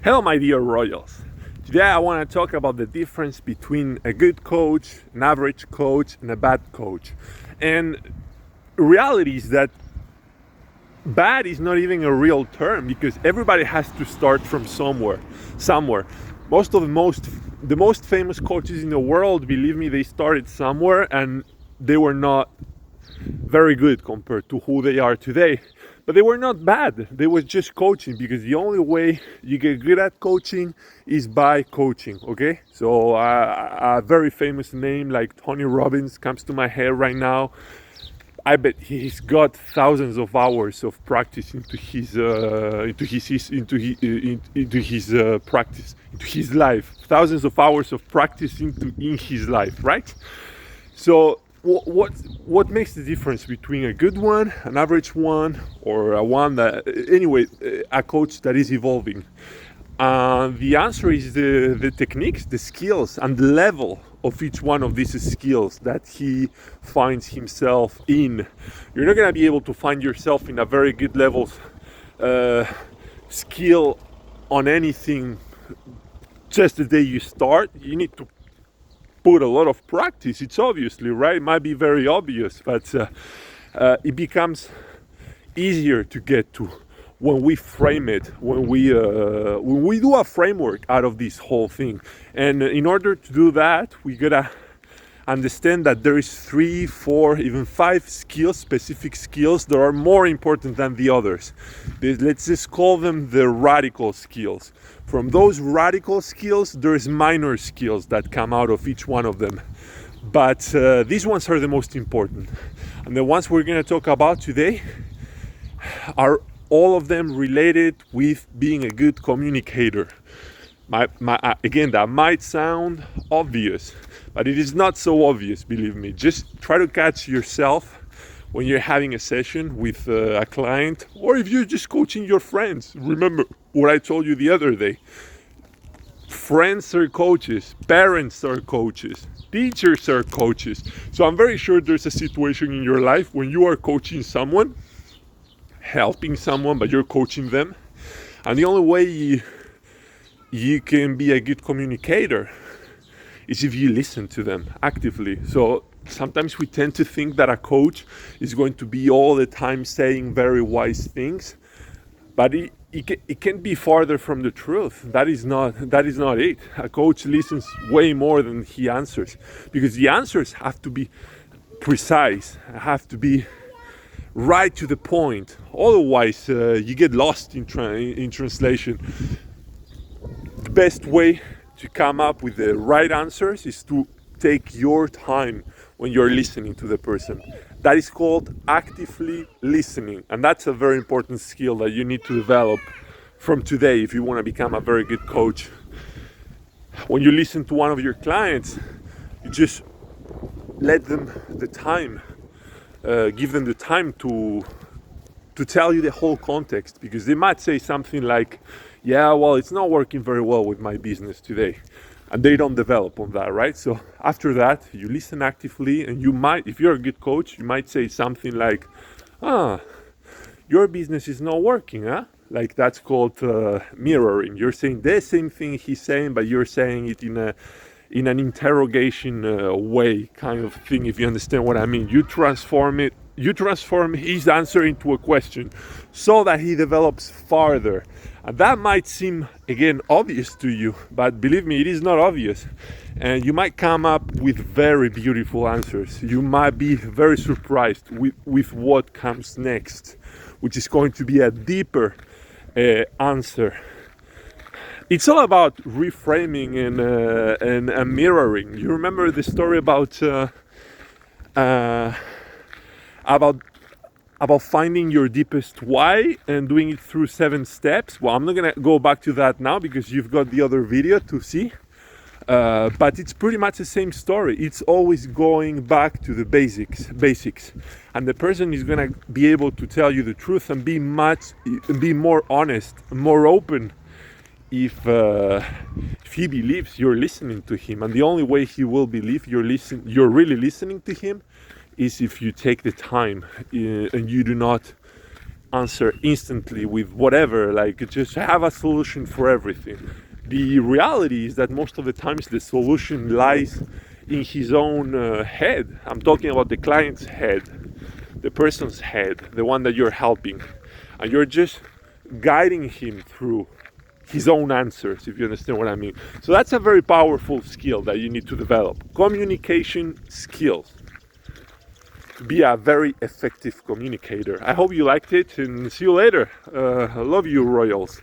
Hello, my dear Royals. Today I want to talk about the difference between a good coach, an average coach, and a bad coach. And reality is that bad is not even a real term because everybody has to start from somewhere. The most famous coaches in the world, believe me, they started somewhere and they were not very good compared to who they are today. But they were not bad. They were just coaching, because the only way you get good at coaching is by coaching, okay? So a very famous name like Tony Robbins comes to my head right now. I bet he's got thousands of hours of practice into his practice, into his life. Thousands of hours of practice in his life, right? So what makes the difference between a good one, an average one, or a one that, anyway, a coach that is evolving? The answer is the techniques, the skills, and the level of each one of these skills that he finds himself in. You're not going to be able to find yourself in a very good level skill on anything just the day you start. You need to put a lot of practice. It's obviously, right? It might be very obvious, but it becomes easier to get to when we frame it, when we do a framework out of this whole thing. And in order to do that, we gotta understand that there is 3, 4, even 5 skills, specific skills, that are more important than the others. Let's just call them the radical skills. From those radical skills, there's minor skills that come out of each one of them. But these ones are the most important. And the ones we're gonna talk about today are all of them related with being a good communicator. Again, that might sound obvious, but it is not so obvious, believe me. Just try to catch yourself when you're having a session with a client, or if you're just coaching your friends. Remember what I told you the other day. Friends are coaches, parents are coaches, teachers are coaches. So I'm very sure there's a situation in your life when you are coaching someone, helping someone, but you're coaching them. And the only way you can be a good communicator is if you listen to them actively. So sometimes we tend to think that a coach is going to be all the time saying very wise things, but it can be farther from the truth. That is not it. A coach listens way more than he answers, because the answers have to be precise, have to be right to the point. Otherwise, you get lost in translation. The best way to come up with the right answers is to take your time when you're listening to the person. That is called actively listening, and that's a very important skill that you need to develop from today if you want to become a very good coach. When you listen to one of your clients, you just let them the time, give them the time to tell you the whole context, because they might say something like, yeah, well, it's not working very well with my business today, and they don't develop on that, right? So after that, you listen actively, and you might, if you're a good coach, you might say something like, your business is not working, huh? Like, that's called mirroring. You're saying the same thing he's saying, but you're saying it in an interrogation way, kind of thing, if you understand what I mean. You transform his answer into a question so that he develops farther. And that might seem, again, obvious to you, but believe me, it is not obvious. And you might come up with very beautiful answers. You might be very surprised with what comes next, which is going to be a deeper answer. It's all about reframing and mirroring. You remember the story about finding your deepest why and doing it through 7 steps. Well, I'm not gonna go back to that now because you've got the other video to see. But it's pretty much the same story. It's always going back to the basics. And the person is gonna be able to tell you the truth and be more honest, more open, if he believes you're listening to him. And the only way he will believe you're really listening to him is if you take the time and you do not answer instantly with whatever, like just have a solution for everything. The reality is that most of the times the solution lies in his own head. I'm talking about the client's head, the person's head, the one that you're helping, and you're just guiding him through his own answers, if you understand what I mean. So that's a very powerful skill that you need to develop. Communication skills. To be a very effective communicator. I hope you liked it, and see you later. I love you, Royals.